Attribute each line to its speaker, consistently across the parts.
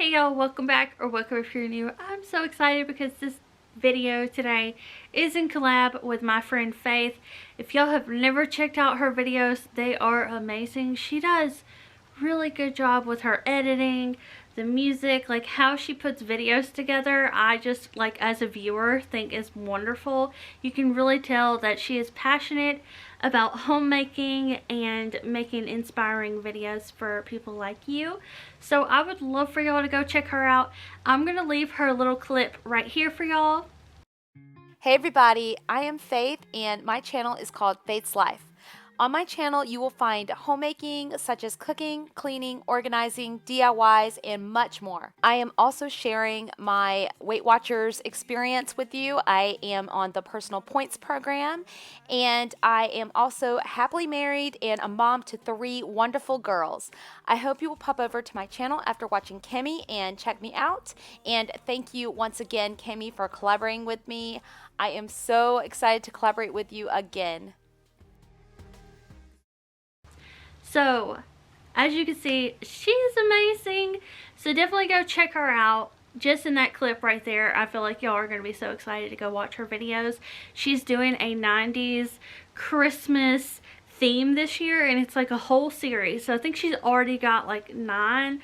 Speaker 1: Hey y'all, welcome back, or welcome if you're new. I'm so excited because this video today is in collab with my friend Faith. If y'all have never checked out her videos, they are amazing. She does really good job with her editing, the music, like how she puts videos together. I just, like, as a viewer, think is wonderful. You can really tell that she is passionate about homemaking and making inspiring videos for people like you. So I would love for y'all to go check her out. I'm gonna leave her little clip right here for y'all.
Speaker 2: Hey everybody, I am Faith and my channel is called Faith's Life. On my channel you will find homemaking such as cooking, cleaning, organizing, DIYs, and much more. I am also sharing my Weight Watchers experience with you. I am on the Personal Points program, and I am also happily married and a mom to 3 wonderful girls. I hope you will pop over to my channel after watching Kimi and check me out. And thank you once again, Kimi, for collaborating with me. I am so excited to collaborate with you again.
Speaker 1: So, as you can see, she is amazing. So definitely go check her out. Just in that clip right there, I feel like y'all are going to be so excited to go watch her videos. She's doing a 90s Christmas theme this year, and it's like a whole series. So I think she's already got like 7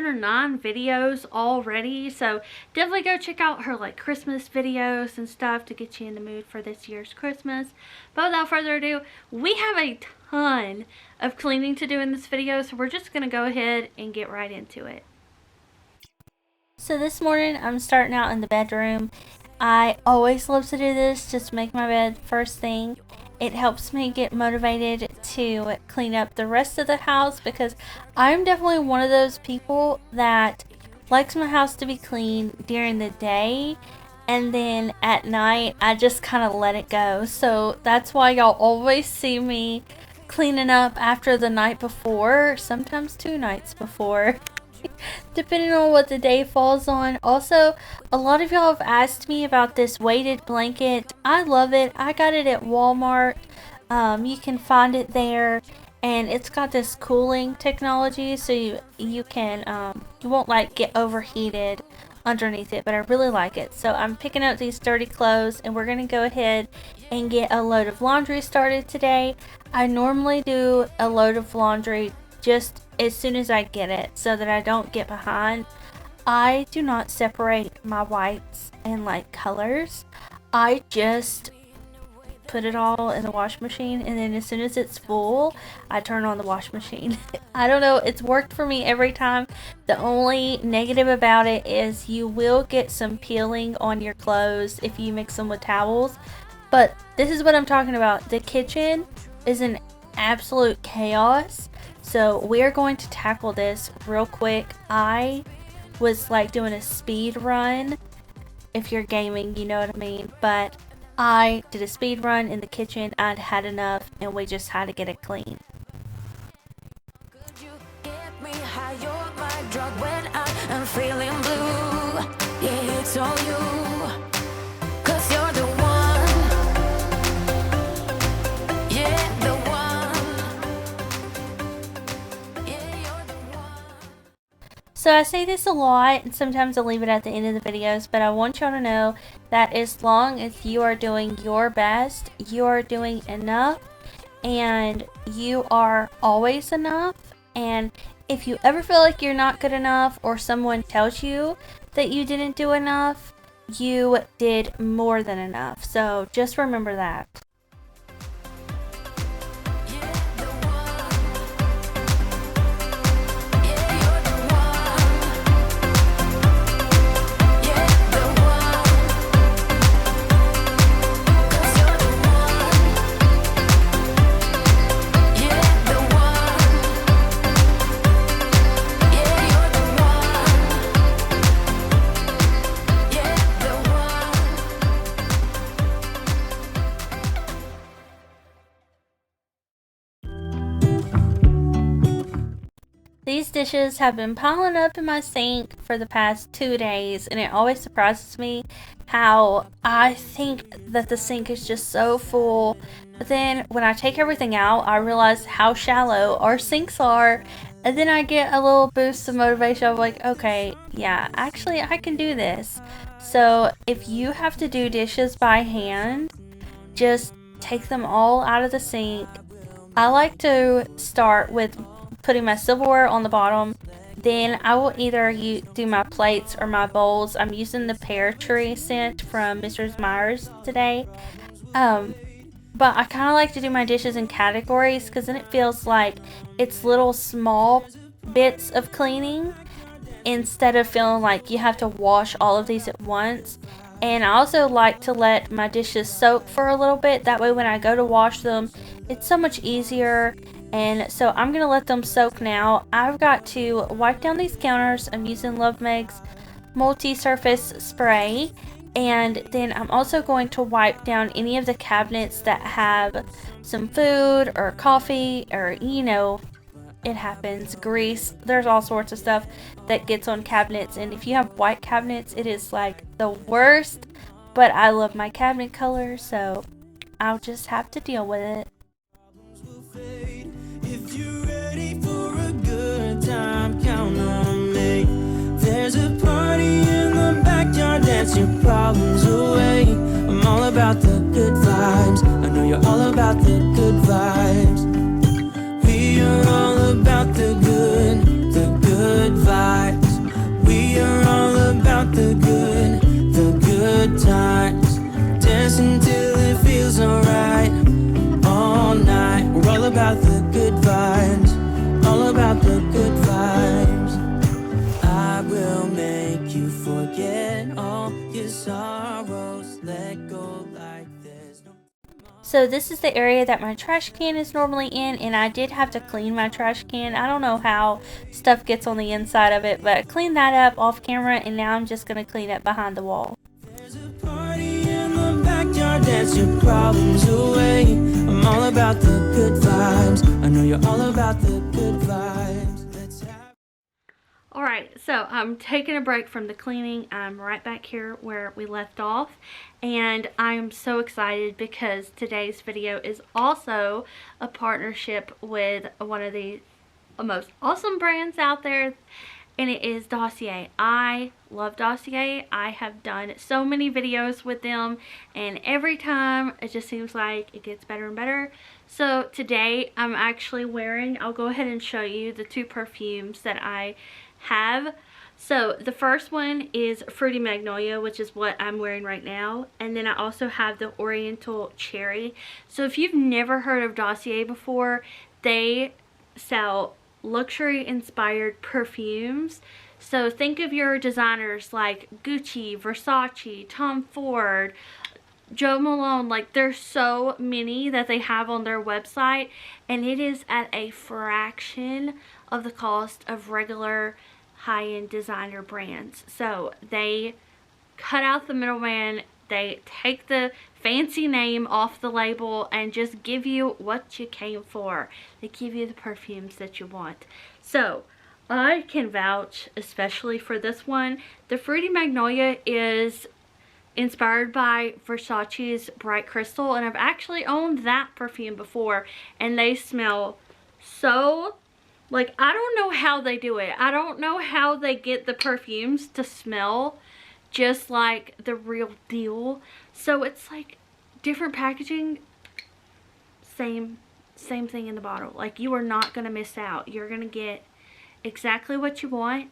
Speaker 1: or 9 videos already. So definitely go check out her like Christmas videos and stuff to get you in the mood for this year's Christmas. But without further ado, we have a ton of cleaning to do in this video, so we're just gonna go ahead and get right into it. So this morning I'm starting out in the bedroom. I always love to do this, just make my bed first thing. It helps me get motivated to clean up the rest of the house because I'm definitely one of those people that likes my house to be clean during the day, and then at night I just kind of let it go. So that's why y'all always see me cleaning up after the night before, sometimes 2 nights before. Depending on what the day falls on. Also, a lot of y'all have asked me about this weighted blanket. I love it. I got it at Walmart. You can find it there, and it's got this cooling technology, so you can you won't like get overheated underneath it, but I really like it. So I'm picking up these dirty clothes, and we're gonna go ahead and get a load of laundry started today. I normally do a load of laundry just as soon as I get it so that I don't get behind. I do not separate my whites and like colors. I just put it all in the wash machine, and then as soon as it's full, I turn on the wash machine. I don't know, it's worked for me every time. The only negative about it is you will get some peeling on your clothes if you mix them with towels. But this is what I'm talking about. The kitchen is an absolute chaos. So we're going to tackle this real quick. I was like doing a speed run. If you're gaming, you know what I mean. But I did a speed run in the kitchen. I'd had enough, and we just had to get it clean.
Speaker 3: Could you get me high? You're my drug when I'm feeling blue. Yeah, it's all you. 'Cause you're the one. Yeah, the one. Yeah, you're the one.
Speaker 1: So I say this a lot, and sometimes I leave it at the end of the videos, but I want y'all to know that as long as you are doing your best, you are doing enough, and you are always enough. And if you ever feel like you're not good enough, or someone tells you that you didn't do enough, you did more than enough. So just remember that. These dishes have been piling up in my sink for the past 2 days, and it always surprises me how I think that the sink is just so full. But then when I take everything out, I realize how shallow our sinks are, And then I get a little boost of motivation of like, okay, yeah, actually I can do this. So if you have to do dishes by hand, just take them all out of the sink. I like to start with putting my silverware on the bottom. Then I will either do my plates or my bowls. I'm using the pear tree scent from Mrs. Myers today. Um, but I kind of like to do my dishes in categories because then it feels like it's little small bits of cleaning instead of feeling like you have to wash all of these at once. And I also like to let my dishes soak for a little bit. That way when I go to wash them, it's so much easier. And so I'm going to let them soak now. I've got to wipe down these counters. I'm using Love Meg's multi-surface spray. And then I'm also going to wipe down any of the cabinets that have some food or coffee or, it happens, grease. There's all sorts of stuff that gets on cabinets, and if you have white cabinets, it is like the worst. But I love my cabinet color, so I'll just have to deal with it.
Speaker 3: If you're ready for a good time, count on me. There's a party in the backyard, dance your problems away. I'm all about the good vibes. I know you're all about the good vibes. We are all about the good vibes. We are all about the good times. Dancing till it feels alright. All night, we're all about the good vibes. All about the good vibes. I will make you forget all your sorrows. Let go like there's no.
Speaker 1: So this is the area that my trash can is normally in, and I did have to clean my trash can. I don't know how stuff gets on the inside of it, but I cleaned that up off camera, and now I'm just going to clean it behind the wall.
Speaker 3: There's a party in the backyard, dance your problems away. I'm all about the good vibes. I know you're all about the good vibes. Let's have.
Speaker 1: Alright, so I'm taking a break from the cleaning. I'm right back here where we left off, and I'm so excited because today's video is also a partnership with one of the most awesome brands out there, and it is Dossier. I love Dossier. I have done so many videos with them, and every time it just seems like it gets better and better. So today I'm actually wearing, I'll go ahead and show you the two perfumes that I have. So the first one is Fruity Magnolia, which is what I'm wearing right now, and then I also have the Oriental Cherry. So if you've never heard of Dossier before, they sell luxury inspired perfumes. So think of your designers like Gucci, Versace, Tom Ford, Joe Malone. Like, there's so many that they have on their website, and it is at a fraction of the cost of regular high-end designer brands. So they cut out the middleman, they take the fancy name off the label and just give you what you came for. They give you the perfumes that you want. So I can vouch especially for this one. The Fruity Magnolia is inspired by Versace's Bright Crystal, and I've actually owned that perfume before, and they smell so, like, I don't know how they do it. I don't know how they get the perfumes to smell just like the real deal. So it's like different packaging, same thing in the bottle. Like, you are not going to miss out. You're going to get exactly what you want,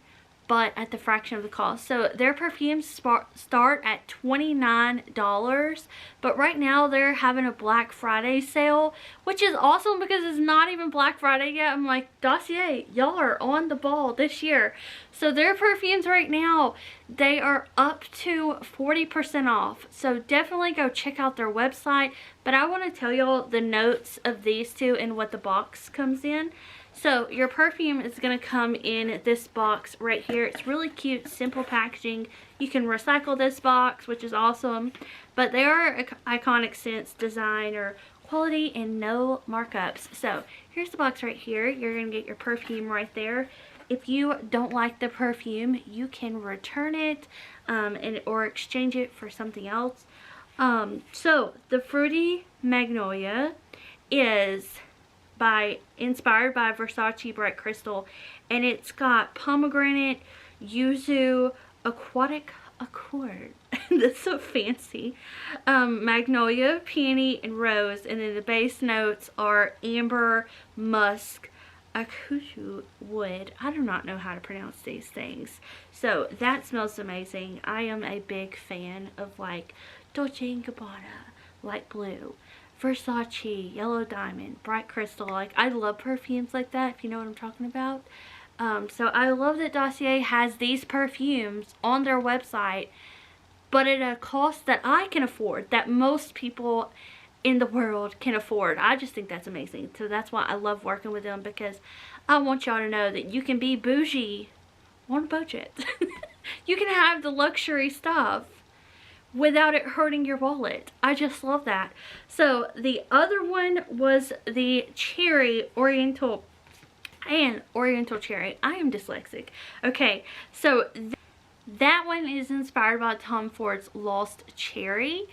Speaker 1: but at the fraction of the cost. So their perfumes start at $29, but right now they're having a Black Friday sale, which is awesome because it's not even Black Friday yet. I'm like, Dossier, y'all are on the ball this year. So their perfumes right now, they are up to 40% off. So definitely go check out their website. But I want to tell y'all the notes of these two and what the box comes in. So your perfume is going to come in this box right here. It's really cute, simple packaging. You can recycle this box, which is awesome. But they are iconic scents, design, or quality, and no markups. So here's the box right here. You're going to get your perfume right there. If you don't like the perfume, you can return it or exchange it for something else. So the Fruity Magnolia is inspired by Versace Bright Crystal, and it's got pomegranate, yuzu, aquatic accord. That's so fancy. Magnolia, peony, and rose, and then the base notes are amber, musk, akutu wood. I do not know how to pronounce these things. So that smells amazing. I am a big fan of like Dolce & Gabbana, light blue, Versace, yellow diamond, bright crystal. Like, I love perfumes like that, if you know what I'm talking about. So I love that Dossier has these perfumes on their website, but at a cost that I can afford, that most people in the world can afford. I just think that's amazing. So that's why I love working with them, because I want y'all to know that you can be bougie on a budget. You can have the luxury stuff without it hurting your wallet. I just love that. So the other one was the cherry oriental cherry. I am dyslexic. Okay, so that one is inspired by Tom Ford's Lost Cherry,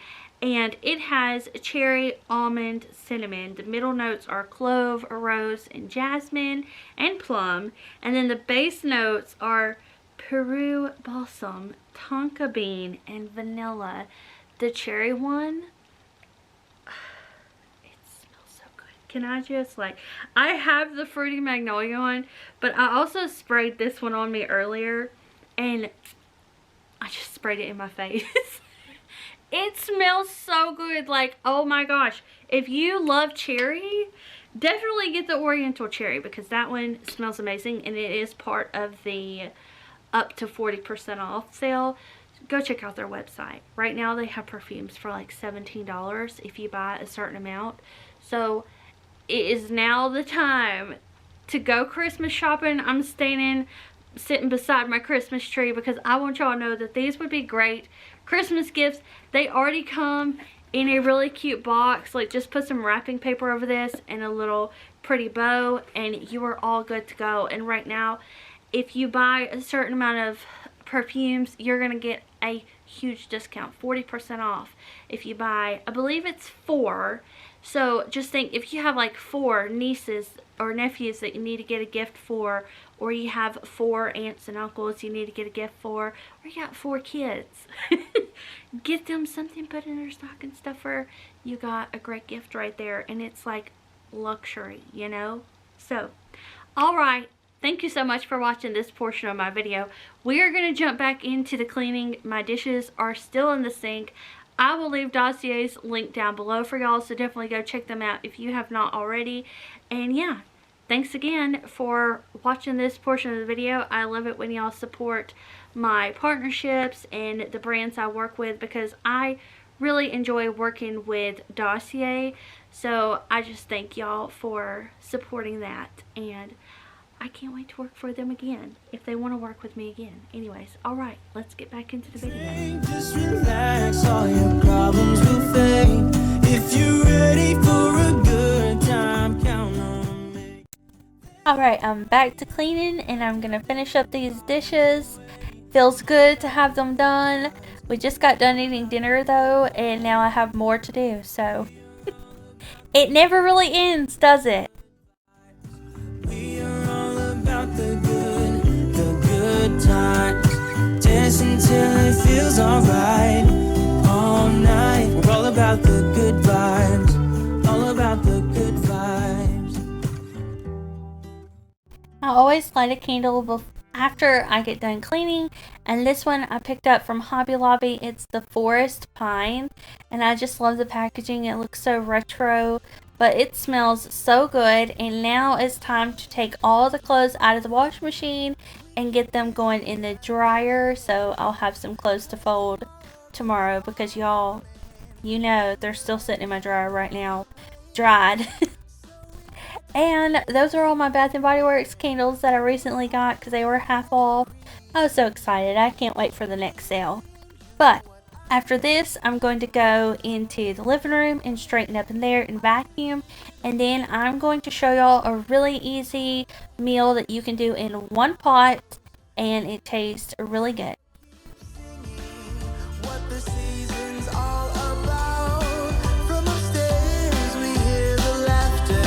Speaker 1: and it has cherry, almond, cinnamon. The middle notes are clove, rose, and jasmine, and plum. And then the base notes are Peru balsam, tonka bean, and vanilla. The cherry one, it smells so good. Can I just, like, I have the fruity magnolia one, but I also sprayed this one on me earlier, and I just sprayed it in my face. It smells so good. Like, oh my gosh. If you love cherry, definitely get the oriental cherry, because that one smells amazing, and it is part of the up to 40% off sale. Go check out their website. Right now they have perfumes for like $17 if you buy a certain amount. So it is now the time to go Christmas shopping. I'm sitting beside my Christmas tree, because I want y'all to know that these would be great Christmas gifts. They already come in a really cute box. Like, just put some wrapping paper over this and a little pretty bow, and you are all good to go. And right now, if you buy a certain amount of perfumes, you're going to get a huge discount, 40% off. If you buy, I believe it's 4. So just think, if you have like 4 nieces or nephews that you need to get a gift for, or you have 4 aunts and uncles you need to get a gift for, or you got 4 kids, get them something put in their stocking stuffer. You got a great gift right there, and it's like luxury, you know? So, alright. Thank you so much for watching this portion of my video. We are going to jump back into the cleaning. My dishes are still in the sink. I will leave Dossier's link down below for y'all, so definitely go check them out if you have not already. And yeah, thanks again for watching this portion of the video. I love it when y'all support my partnerships and the brands I work with, because I really enjoy working with Dossier. So I just thank y'all for supporting that, and I can't wait to work for them again, if they want to work with me again. Anyways, alright, let's get back into the video.
Speaker 3: Just relax, all your problems will fade. If you're ready for a good time, count on me.
Speaker 1: Alright, I'm back to cleaning, and I'm going to finish up these dishes. Feels good to have them done. We just got done eating dinner though, and now I have more to do, so it never really ends, does it?
Speaker 3: We are all about the good times. Dance until it feels alright. All night, we're all about the good vibes. All about the good vibes.
Speaker 1: I always light a candle after I get done cleaning, and this one I picked up from Hobby Lobby. It's the Forest Pine, and I just love the packaging. It looks so retro, but it smells so good. And now it's time to take all the clothes out of the washing machine and get them going in the dryer, so I'll have some clothes to fold tomorrow, because y'all, you know, they're still sitting in my dryer right now, dried. And those are all my Bath & Body Works candles that I recently got, because they were half off. I was so excited. I can't wait for the next sale. But after this, I'm going to go into the living room and straighten up in there and vacuum. And then I'm going to show y'all a really easy meal that you can do in one pot, and it tastes really good.
Speaker 3: What the season's all about. From upstairs we hear the laughter.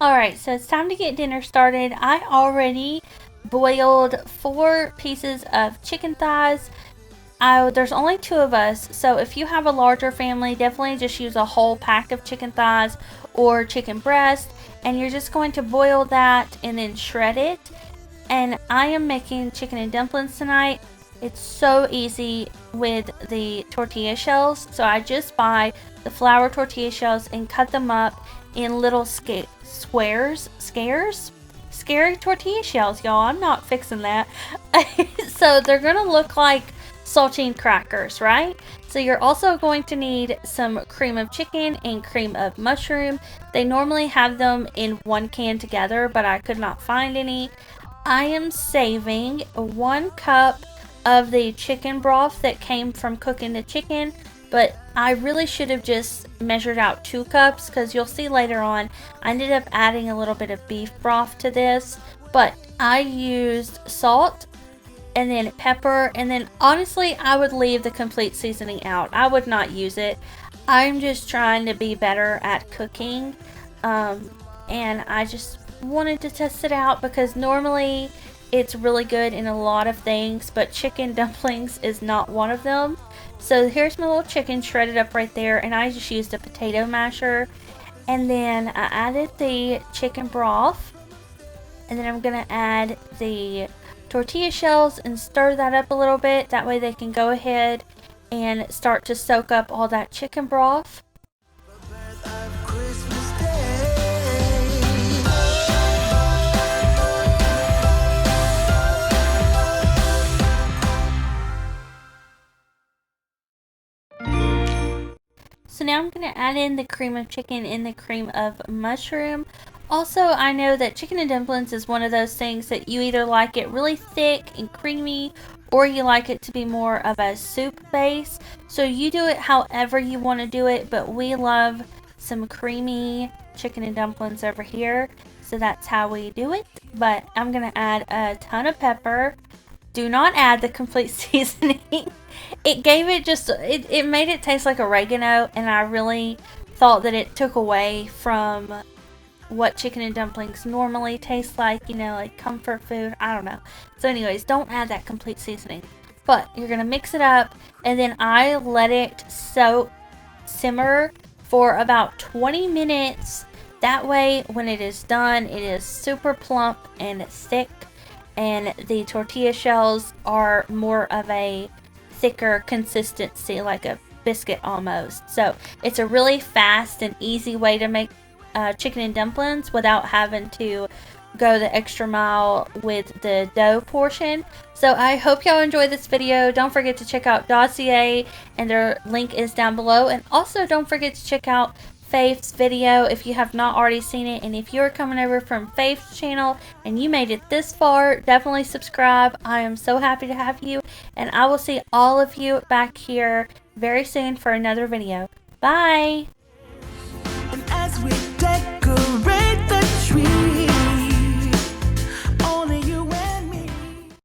Speaker 1: Alright, so it's time to get dinner started. I already boiled 4 pieces of chicken thighs. There's only 2 of us, so if you have a larger family, definitely just use a whole pack of chicken thighs or chicken breast, and you're just going to boil that and then shred it. And I am making chicken and dumplings tonight. It's so easy with the tortilla shells, so I just buy the flour tortilla shells and cut them up in little squares, scary tortilla shells, y'all. I'm not fixing that. So they're gonna look like saltine crackers, right? So you're also going to need some cream of chicken and cream of mushroom. They normally have them in one can together, but I could not find any. I am saving 1 cup of the chicken broth that came from cooking the chicken, but I really should have just measured out 2 cups because you'll see later on I ended up adding a little bit of beef broth to this. But I used salt and then pepper, and then honestly I would leave the complete seasoning out. I would not use it. I'm just trying to be better at cooking, and I just wanted to test it out because normally it's really good in a lot of things, but chicken dumplings is not one of them. So here's my little chicken shredded up right there, and I just used a potato masher. And then I added the chicken broth, and then I'm gonna add the tortilla shells and stir that up a little bit. That way they can go ahead and start to soak up all that chicken broth. So now I'm going to add in the cream of chicken and the cream of mushroom. Also, I know that chicken and dumplings is one of those things that you either like it really thick and creamy, or you like it to be more of a soup base. So you do it however you want to do it, but we love some creamy chicken and dumplings over here. So that's how we do it. But I'm going to add a ton of pepper. Do not add the complete seasoning. It gave it just, it made it taste like oregano, and I really thought that it took away from what chicken and dumplings normally taste like, you know, like comfort food. I don't know. So anyways, don't add that complete seasoning. But you're going to mix it up, and then I let it simmer for about 20 minutes. That way, when it is done, it is super plump and thick, and the tortilla shells are more of a thicker consistency, like a biscuit almost. So it's a really fast and easy way to make chicken and dumplings without having to go the extra mile with the dough portion. So I hope y'all enjoyed this video. Don't forget to check out Dossier, and their link is down below. And also don't forget to check out Faith's video if you have not already seen it. And if you're coming over from Faith's channel and you made it this far, definitely subscribe. I am so happy to have you, and I will see all of you back here very soon for another video. Bye!